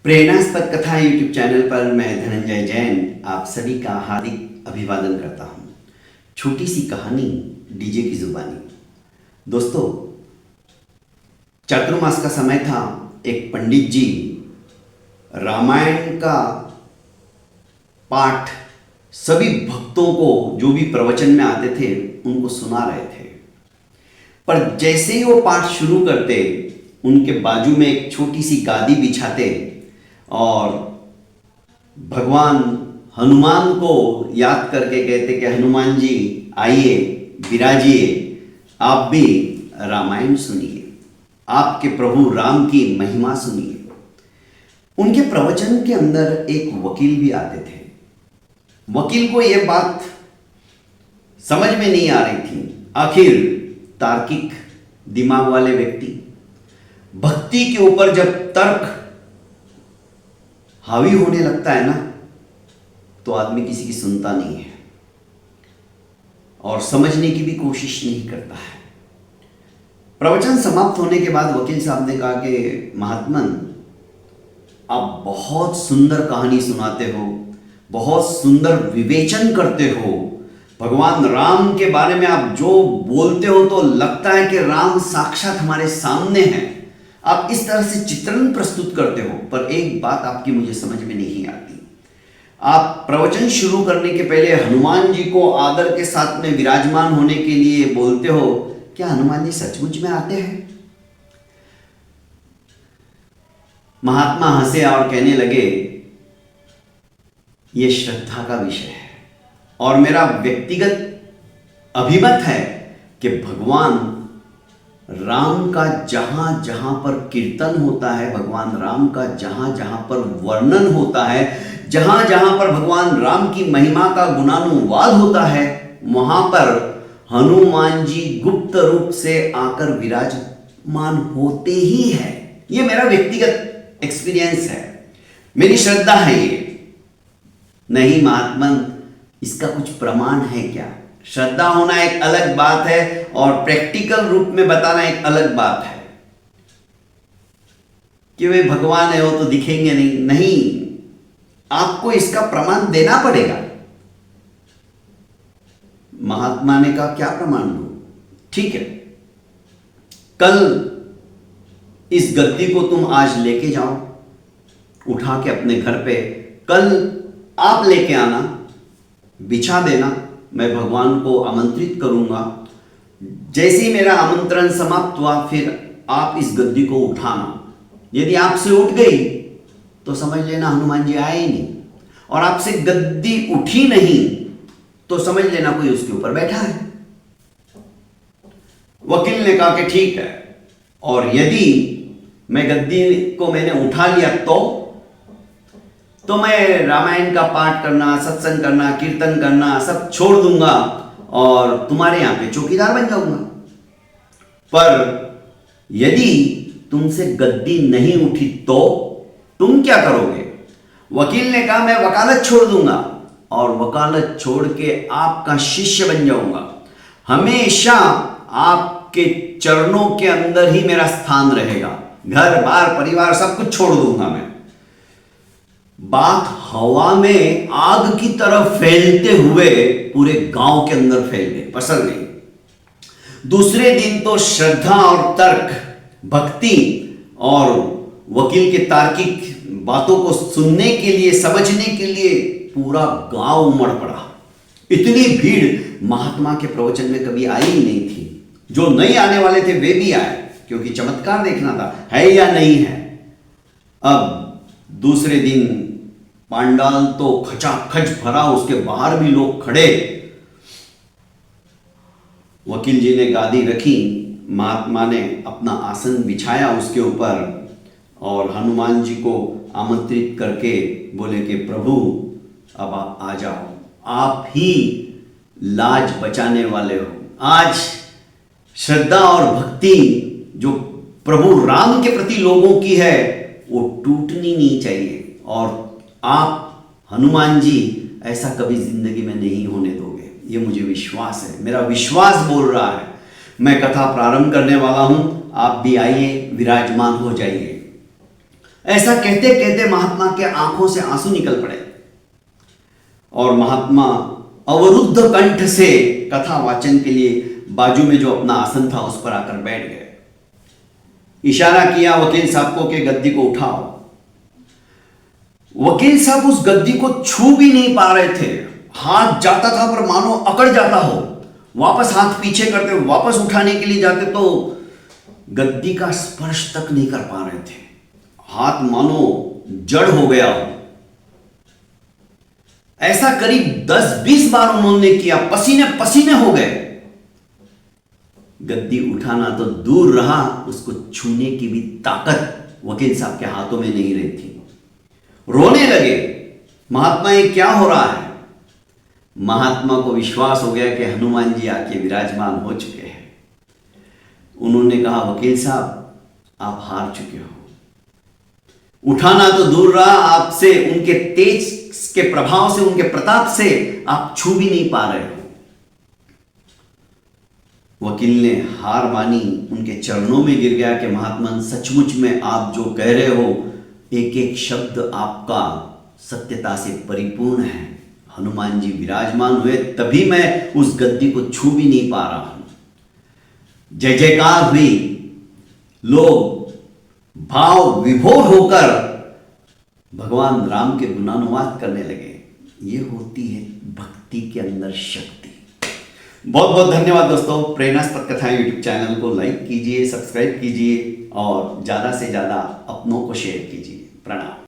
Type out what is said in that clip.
प्रेरणास्पद कथा YouTube channel पर मैं धनंजय जैन आप सभी का हार्दिक अभिवादन करता हूँ। छोटी सी कहानी डीजे की जुबानी। दोस्तों, चातुर्मास का समय था। एक पंडित जी रामायण का पाठ सभी भक्तों को जो भी प्रवचन में आते थे उनको सुना रहे थे। पर जैसे ही वो पाठ शुरू करते, उनके बाजू में एक छोटी सी गादी बिछाते और भगवान हनुमान को याद करके कहते कि हनुमान जी आइए, विराजिए, आप भी रामायण सुनिए, आपके प्रभु राम की महिमा सुनिए। उनके प्रवचन के अंदर एक वकील भी आते थे। वकील को यह बात समझ में नहीं आ रही थी। आखिर तार्किक दिमाग वाले व्यक्ति, भक्ति के ऊपर जब तर्क हावी होने लगता है ना, तो आदमी किसी की सुनता नहीं है और समझने की भी कोशिश नहीं करता है। प्रवचन समाप्त होने के बाद वकील साहब ने कहा कि महात्मन, आप बहुत सुंदर कहानी सुनाते हो, बहुत सुंदर विवेचन करते हो। भगवान राम के बारे में आप जो बोलते हो तो लगता है कि राम साक्षात हमारे सामने हैं। आप इस तरह से चित्रण प्रस्तुत करते हो, पर एक बात आपकी मुझे समझ में नहीं आती। आप प्रवचन शुरू करने के पहले हनुमान जी को आदर के साथ में विराजमान होने के लिए बोलते हो। क्या हनुमान जी सचमुच में आते हैं? महात्मा हंसे और कहने लगे, यह श्रद्धा का विषय है और मेरा व्यक्तिगत अभिमत है कि भगवान राम का जहां जहां पर कीर्तन होता है, भगवान राम का जहां जहां पर वर्णन होता है, जहां जहां पर भगवान राम की महिमा का गुणानुवाद होता है, वहां पर हनुमान जी गुप्त रूप से आकर विराजमान होते ही है। यह मेरा व्यक्तिगत एक्सपीरियंस है, मेरी श्रद्धा है ये। नहीं महात्मन, इसका कुछ प्रमाण है क्या? श्रद्धा होना एक अलग बात है और प्रैक्टिकल रूप में बताना एक अलग बात है। कि वे भगवान है, वो तो दिखेंगे नहीं, आपको इसका प्रमाण देना पड़ेगा। महात्मा ने कहा, क्या प्रमाण दूं? ठीक है, कल इस गद्दी को तुम आज लेके जाओ, उठा के अपने घर पे, कल आप लेके आना, बिछा देना, मैं भगवान को आमंत्रित करूंगा। जैसे ही मेरा आमंत्रण समाप्त हुआ, फिर आप इस गद्दी को उठाना। यदि आपसे उठ गई तो समझ लेना हनुमान जी आए ही नहीं, और आपसे गद्दी उठी नहीं तो समझ लेना कोई उसके ऊपर बैठा है। वकील ने कहा कि ठीक है, और यदि मैं गद्दी को मैंने उठा लिया तो मैं रामायण का पाठ करना, सत्संग करना, कीर्तन करना सब छोड़ दूंगा और तुम्हारे यहां पे चौकीदार बन जाऊंगा। पर यदि तुमसे गद्दी नहीं उठी तो तुम क्या करोगे? वकील ने कहा, मैं वकालत छोड़ दूंगा और वकालत छोड़ के आपका शिष्य बन जाऊंगा। हमेशा आपके चरणों के अंदर ही मेरा स्थान रहेगा। घर बार परिवार सब कुछ छोड़ दूंगा मैं। बात हवा में आग की तरह फैलते हुए पूरे गांव के अंदर फैल गई, पसर गई। दूसरे दिन तो श्रद्धा और तर्क, भक्ति और वकील के तार्किक बातों को सुनने के लिए, समझने के लिए पूरा गांव उमड़ पड़ा। इतनी भीड़ महात्मा के प्रवचन में कभी आई ही नहीं थी। जो नहीं आने वाले थे वे भी आए, क्योंकि चमत्कार देखना था, है या नहीं है। अब दूसरे दिन पांडाल तो खचाखच भरा, उसके बाहर भी लोग खड़े। वकील जी ने गादी रखी, महात्मा ने अपना आसन बिछाया उसके ऊपर और हनुमान जी को आमंत्रित करके बोले कि प्रभु अब आप आ जाओ, आप ही लाज बचाने वाले हो। आज श्रद्धा और भक्ति जो प्रभु राम के प्रति लोगों की है वो टूटनी नहीं चाहिए, और आप हनुमान जी ऐसा कभी जिंदगी में नहीं होने दोगे। ये मुझे विश्वास है, मेरा विश्वास बोल रहा है। मैं कथा प्रारंभ करने वाला हूं, आप भी आइए, विराजमान हो जाइए। ऐसा कहते कहते महात्मा के आंखों से आंसू निकल पड़े और महात्मा अवरुद्ध कंठ से कथा वाचन के लिए बाजू में जो अपना आसन था उस पर आकर बैठ गए। इशारा किया वकील साहब को कि गद्दी को उठाओ। वकील साहब उस गद्दी को छू भी नहीं पा रहे थे। हाथ जाता था पर मानो अकड़ जाता हो। वापस हाथ पीछे करते, वापस उठाने के लिए जाते तो गद्दी का स्पर्श तक नहीं कर पा रहे थे। हाथ मानो जड़ हो गया हो। ऐसा करीब 10-20 बार उन्होंने किया, पसीने पसीने हो गए। गद्दी उठाना तो दूर रहा, उसको छूने की भी ताकत वकील साहब के हाथों में नहीं रही थी। रोने लगे, महात्मा ये क्या हो रहा है? महात्मा को विश्वास हो गया कि हनुमान जी आके विराजमान हो चुके हैं। उन्होंने कहा वकील साहब आप हार चुके हो। उठाना तो दूर रहा, आपसे उनके तेज के प्रभाव से, उनके प्रताप से आप छू भी नहीं पा रहे हो। वकील ने हार मानी, उनके चरणों में गिर गया कि महात्मा सचमुच में आप जो कह रहे हो एक एक शब्द आपका सत्यता से परिपूर्ण है। हनुमान जी विराजमान हुए तभी मैं उस गद्दी को छू भी नहीं पा रहा हूं। जय जयकार हुई, लोग भाव विभोर होकर भगवान राम के गुणानुवाद करने लगे। ये होती है भक्ति के अंदर शक्ति। बहुत बहुत धन्यवाद दोस्तों। प्रेरणास्पद कथाएं यूट्यूब चैनल को लाइक कीजिए, सब्सक्राइब कीजिए और ज़्यादा से ज़्यादा अपनों को शेयर कीजिए। प्रणाम।